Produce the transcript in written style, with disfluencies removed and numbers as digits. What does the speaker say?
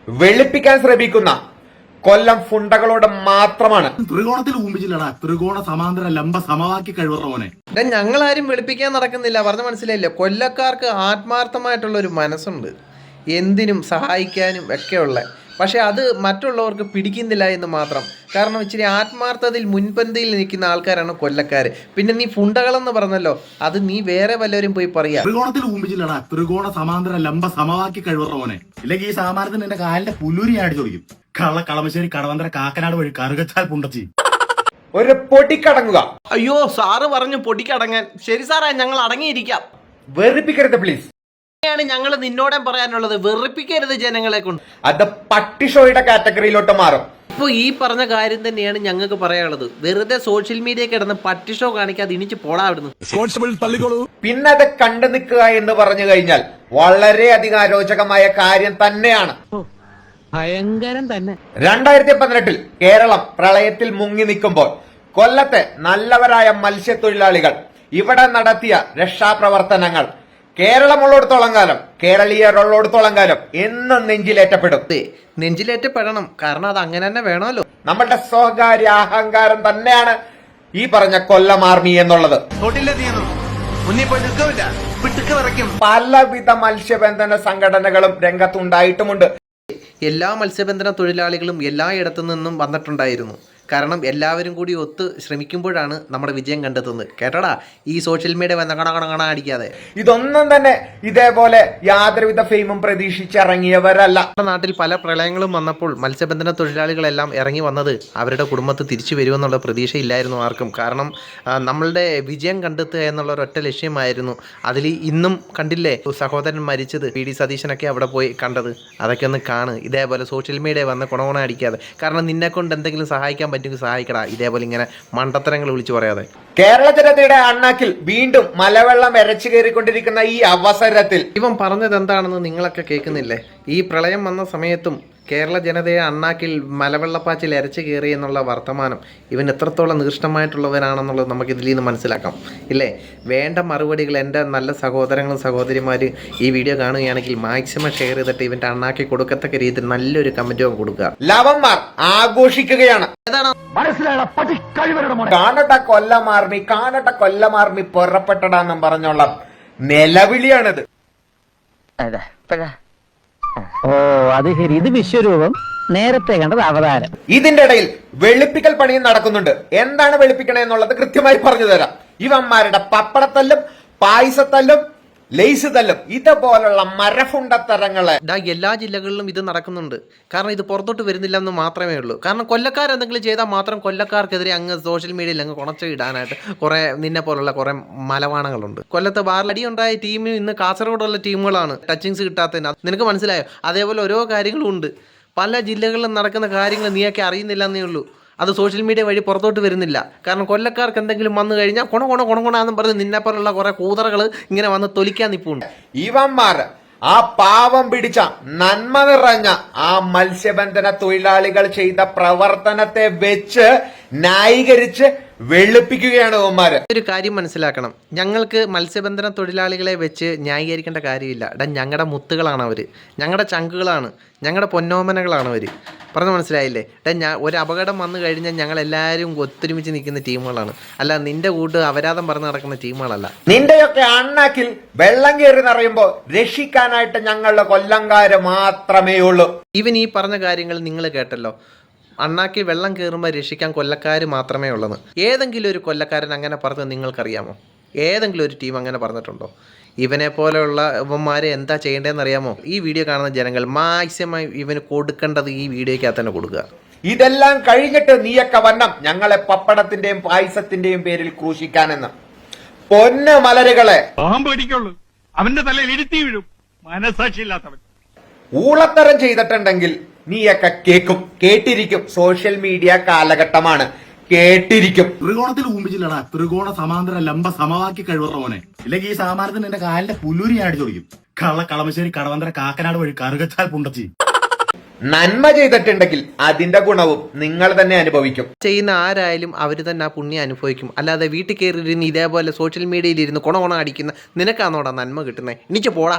വെളുപ്പിക്കാൻ ശ്രമിക്കുന്ന കൊല്ലം ഫുണ്ടകളോട് മാത്രമാണ്. ത്രികോണത്തിൽ ഊമ്പിച്ചില്ലടാ, ത്രികോണ സമാന്തര ലംബ സമവാക്യ കഴിവുറവനെ. ഞങ്ങളാരും വെളുപ്പിക്കാൻ നടക്കുന്നില്ല, പറഞ്ഞ മനസ്സിലായില്ലേ? കൊല്ലക്കാർക്ക് ആത്മാർത്ഥമായിട്ടുള്ള ഒരു മനസ്സുണ്ട്, എന്തിനും സഹായിക്കാനും ഒക്കെയുള്ള. പക്ഷെ അത് മറ്റുള്ളവർക്ക് പിടിക്കുന്നില്ല എന്ന് മാത്രം. കാരണം ഇച്ചിരി ആത്മാർത്ഥതയിൽ മുൻപന്തിയിൽ നിൽക്കുന്ന ആൾക്കാരാണ് കൊല്ലക്കാർ. പിന്നെ നീ ഫുണ്ടകളെന്ന് പറഞ്ഞല്ലോ, അത് നീ വേറെ വല്ലവരും പോയി പറയാ. ത്രികോണത്തിൽ ഊമ്പിച്ചില്ലടാ, ത്രികോണ സമാന്തര ലംബ സമവാക്യ കഴിവുറവനെ. ഇല്ലെങ്കിൽ ഈ സാമാനത്തിന് എന്റെ കാലിന്റെ പുല്ലൂരി അടിച്ചു കൊടുക്കും. കളമശ്ശേരി കടവന്തര കാക്കനാട് വഴി കറുകച്ചാൽ പുണ്ടച്ചി ഒരു പൊടിക്കടങ്ങുക. അയ്യോ, സാറ് പറഞ്ഞു പൊടിക്കടങ്ങാൻ. ശരി സാറേ, ഞങ്ങൾ അടങ്ങിയിരിക്കാം. വെറുപ്പിക്കരുത് പ്ലീസ്. ാണ് ഞങ്ങൾ നിന്നോടെ പറയാനുള്ളത്, വെറുപ്പിക്കരുത് ജനങ്ങളെ കൊണ്ട്. അത് പട്ടി ഷോയുടെ കാറ്റഗറിയിലോട്ട് മാറും. ഇപ്പോൾ ഈ പറഞ്ഞ കാര്യം തന്നെയാണ് ഞങ്ങൾക്ക് പറയാനുള്ളത്. വെറുതെ സോഷ്യൽ മീഡിയ കിടന്ന് പട്ടി ഷോ കാണിക്കാതെ ഇനിച്ച് പോടാ അവിടുന്ന്. പിന്നെ അത് കണ്ടു നിൽക്കുക എന്ന് പറഞ്ഞു കഴിഞ്ഞാൽ വളരെയധികം അരോചകമായ കാര്യം തന്നെയാണ്. ഭയങ്കരം തന്നെ. 2018 കേരളം പ്രളയത്തിൽ മുങ്ങി നിൽക്കുമ്പോൾ കൊല്ലത്തെ നല്ലവരായ മത്സ്യത്തൊഴിലാളികൾ ഇവിടെ നടത്തിയ രക്ഷാപ്രവർത്തനങ്ങൾ കേരളമുള്ളിടത്തോളം കാലം, കേരളീയരുള്ളിടത്തോളം കാലം എന്നും നെഞ്ചിലേറ്റപ്പെടും. നെഞ്ചിലേറ്റപ്പെടണം, കാരണം അത് അങ്ങനെ തന്നെ വേണമല്ലോ. നമ്മളുടെ സ്വകാര്യ അഹങ്കാരം തന്നെയാണ് ഈ പറഞ്ഞ കൊല്ലം ആർമി എന്നുള്ളത്. പലവിധ മത്സ്യബന്ധന സംഘടനകളും രംഗത്തുണ്ടായിട്ടുമുണ്ട്. എല്ലാ മത്സ്യബന്ധന തൊഴിലാളികളും എല്ലായിടത്തു നിന്നും വന്നിട്ടുണ്ടായിരുന്നു. കാരണം എല്ലാവരും കൂടി ഒത്ത് ശ്രമിക്കുമ്പോഴാണ് നമ്മുടെ വിജയം കണ്ടെത്തുന്നത്. കേട്ടോടാ, ഈ സോഷ്യൽ മീഡിയ വന്ന കണ അടിക്കാതെ. ഇതൊന്നും തന്നെ ഇതേപോലെ യാതൊരുവിധ ഫെയിമും പ്രതീക്ഷിച്ചിറങ്ങിയവരല്ല. നമ്മുടെ നാട്ടിൽ പല പ്രളയങ്ങളും വന്നപ്പോൾ മത്സ്യബന്ധന തൊഴിലാളികളെല്ലാം ഇറങ്ങി വന്നത് അവരുടെ കുടുംബത്ത് തിരിച്ചു വരുമെന്നുള്ള പ്രതീക്ഷയില്ലായിരുന്നു ആർക്കും. കാരണം നമ്മളുടെ വിജയം കണ്ടെത്തുക എന്നുള്ള ഒരൊറ്റ ലക്ഷ്യമായിരുന്നു. അതിൽ ഇന്നും കണ്ടില്ലേ സഹോദരൻ മരിച്ചത്, പി.ഡി. സതീശനൊക്കെ അവിടെ പോയി കണ്ടത്. അതൊക്കെ ഒന്ന് കാണ്. ഇതേപോലെ സോഷ്യൽ മീഡിയ വന്ന് കുണകുണ അടിക്കാതെ. കാരണം നിന്നെ കൊണ്ട് എന്തെങ്കിലും സഹായിക്കാൻ പറ്റുമെങ്കിൽ സഹായിക്കടാ, ഇതേപോലെ ഇങ്ങനെ മണ്ടത്തരങ്ങൾ വിളിച്ചു പറയാതെ. കേരള ജനതയുടെ അണ്ണാക്കിൽ വീണ്ടും മലവെള്ളം എരച്ചു കയറിക്കൊണ്ടിരിക്കുന്ന ഈ അവസരത്തിൽ ഇവൻ പറഞ്ഞത് എന്താണെന്ന് നിങ്ങളൊക്കെ കേൾക്കുന്നില്ലേ? ഈ പ്രളയം വന്ന സമയത്തും കേരള ജനതയെ അണ്ണാക്കിൽ മലവെള്ളപ്പാച്ചിൽ എരച്ചു കയറി എന്നുള്ള വർത്തമാനം ഇവൻ എത്രത്തോളം നികൃഷ്ടമായിട്ടുള്ളവരാണെന്നുള്ളത് നമുക്ക് ഇതിൽ നിന്ന് മനസ്സിലാക്കാം ഇല്ലേ? വേണ്ട മറുപടികൾ എൻ്റെ നല്ല സഹോദരങ്ങളും സഹോദരിമാർ ഈ വീഡിയോ കാണുകയാണെങ്കിൽ മാക്സിമം ഷെയർ ചെയ്തിട്ട് ഇവൻ്റെ അണ്ണാക്കി കൊടുക്കത്തക്ക രീതിയിൽ നല്ലൊരു കമൻറ്റും കൊടുക്കുക. ലവന്മാർ ആഘോഷിക്കുകയാണ്. കാണട്ടെ കൊല്ലമാർമി പുറപ്പെട്ടടാന്നും പറഞ്ഞുള്ള നിലവിളിയാണിത്. ഓ, അത് ശരി. ഇത് വിശ്വരൂപം, നേരത്തെ കണ്ടത് അവതാരം. ഇതിന്റെ ഇടയിൽ വെളുപ്പിക്കൽ പണിയും നടക്കുന്നുണ്ട്. എന്താണ് വെളുപ്പിക്കണേ എന്നുള്ളത് കൃത്യമായി പറഞ്ഞു തരാം. ഇവന്മാരുടെ പപ്പടത്തല്ലും പായസത്തല്ലും ലേസ് തല്ലും ഇതുപോലുള്ള മരഫുണ്ടത്തരങ്ങളെ എല്ലാ ജില്ലകളിലും ഇത് നടക്കുന്നുണ്ട്. കാരണം ഇത് പുറത്തോട്ട് വരുന്നില്ല എന്ന് മാത്രമേ ഉള്ളൂ. കാരണം കൊല്ലക്കാരെന്തെങ്കിലും ചെയ്താൽ മാത്രം കൊല്ലക്കാർക്കെതിരെ അങ്ങ് സോഷ്യൽ മീഡിയയിൽ അങ്ങ് കുണച്ചിടാനായിട്ട് കുറേ നിന്നെ പോലുള്ള കുറേ മലവാണങ്ങളുണ്ട്. കൊല്ലത്തെ ബാറിലടി ഉണ്ടായ ടീം ഇന്ന് കാസർഗോഡുള്ള ടീമുകളാണ് ടച്ചിങ്സ് കിട്ടാത്തതിന്. നിനക്ക് മനസ്സിലായോ? അതേപോലെ ഓരോ കാര്യങ്ങളും ഉണ്ട്. പല ജില്ലകളിലും നടക്കുന്ന കാര്യങ്ങൾ നീയൊക്കെ അറിയുന്നില്ല എന്നേ ഉള്ളൂ. അത് സോഷ്യൽ മീഡിയ വഴി പുറത്തോട്ട് വരുന്നില്ല. കാരണം കൊല്ലക്കാർക്ക് എന്തെങ്കിലും വന്നു കഴിഞ്ഞാൽ കൊണകൊണാന്നും പറഞ്ഞ് നിന്നെപ്പോലുള്ള കുറെ കൂതറകൾ ഇങ്ങനെ വന്ന് തൊലിക്കാൻ നിൽപ്പുണ്ട്. ഇവന്മാർ ആ പാവം പിടിച്ച നന്മ നിറഞ്ഞ ആ മത്സ്യബന്ധന തൊഴിലാളികൾ ചെയ്ത പ്രവർത്തനത്തെ വെച്ച് ന്യായീകരിച്ച് വെളുപ്പിക്കുകയാണ് ഇവന്മാര്. ഒരു കാര്യം മനസ്സിലാക്കണം, ഞങ്ങൾക്ക് മത്സ്യബന്ധന തൊഴിലാളികളെ വെച്ച് ന്യായീകരിക്കേണ്ട കാര്യമില്ല. ഞങ്ങളുടെ മുത്തുകളാണ് അവർ, ഞങ്ങളുടെ ചങ്കുകളാണ്, ഞങ്ങളുടെ പൊന്നോമനകളാണ് അവർ. പറഞ്ഞ് മനസ്സിലായില്ലേ? ഒരു അപകടം വന്നു കഴിഞ്ഞാൽ ഞങ്ങളെല്ലാവരും ഒത്തൊരുമിച്ച് നിൽക്കുന്ന ടീമുകളാണ്. അല്ല നിന്റെ കൂട്ട് അപരാധം പറഞ്ഞ് നടക്കുന്ന ടീമുകളല്ല. നിന്റെയൊക്കെ അണ്ണാക്കിൽ വെള്ളം കയറി നിറയുമ്പോൾ രക്ഷിക്കാനായിട്ട് ഞങ്ങളുടെ കൊല്ലംകാര് മാത്രമേ ഉള്ളൂ. ഇവൻ ഈ പറഞ്ഞ കാര്യങ്ങൾ നിങ്ങൾ കേട്ടല്ലോ. അണ്ണാക്കി വെള്ളം കയറുമ്പോൾ രക്ഷിക്കാൻ കൊല്ലക്കാർ മാത്രമേ ഉള്ളൂ. ഏതെങ്കിലും ഒരു കൊല്ലക്കാരൻ അങ്ങനെ പറഞ്ഞത് നിങ്ങൾക്കറിയാമോ? ഏതെങ്കിലും ഒരു ടീം അങ്ങനെ പറഞ്ഞിട്ടുണ്ടോ? ഇവനെ പോലെയുള്ള ഇവന്മാരെ എന്താ ചെയ്യേണ്ടതെന്ന് അറിയാമോ? ഈ വീഡിയോ കാണുന്ന ജനങ്ങൾ മാക്സിമം ഇവന് കൊടുക്കേണ്ടത് ഈ വീഡിയോയ്ക്കകത്ത് തന്നെ കൊടുക്കുക. ഇതെല്ലാം കഴിഞ്ഞിട്ട് നീയൊക്കെ വന്നം ഞങ്ങളെ പപ്പടത്തിന്റെയും പായസത്തിന്റെയും പേരിൽ ക്രൂശിക്കാനെന്ന്. പൊന്ന് മലരുകളെ, അവന്റെ തലയിൽ ഇടുത്തി വീഴും മനസാക്ഷിയില്ലാത്തവൻ. ഊളത്തരം ചെയ്തിട്ടുണ്ടെങ്കിൽ നീയൊക്കെ കേട്ടിരിക്കും. സോഷ്യൽ മീഡിയ കാലഘട്ടമാണ്, കേട്ടിരിക്കും. ത്രികോണത്തിൽ ഊമ്പിച്ചില്ലടാ, ത്രികോണ സമാന്തര ലംബ സമവാക്യ കഴിവുറവനെ. ഇല്ലെങ്കിൽ ഈ സാമാനത്തിന് എന്റെ കാലിന്റെ പുല്ലൂരി അടിച്ചു കൊടുക്കും. കളമശ്ശേരി കടവന്തര കാക്കനാട് വഴി കറുകച്ചാൽ പുണ്ടച്ചി. നന്മ ചെയ്തിട്ടുണ്ടെങ്കിൽ അതിന്റെ ഗുണവും നിങ്ങൾ തന്നെ അനുഭവിക്കും. ചെയ്യുന്ന ആരായാലും അവർ തന്നെ ആ പുണ്യം അനുഭവിക്കും. അല്ലാതെ വീട്ടിൽ കയറിയിരുന്ന് ഇതേപോലെ സോഷ്യൽ മീഡിയയിൽ ഇരുന്ന് കൊണ അടിക്കുന്ന നിനക്കാന്നോടാ നന്മ കിട്ടുന്നത്? എനിക്ക് പോടാ.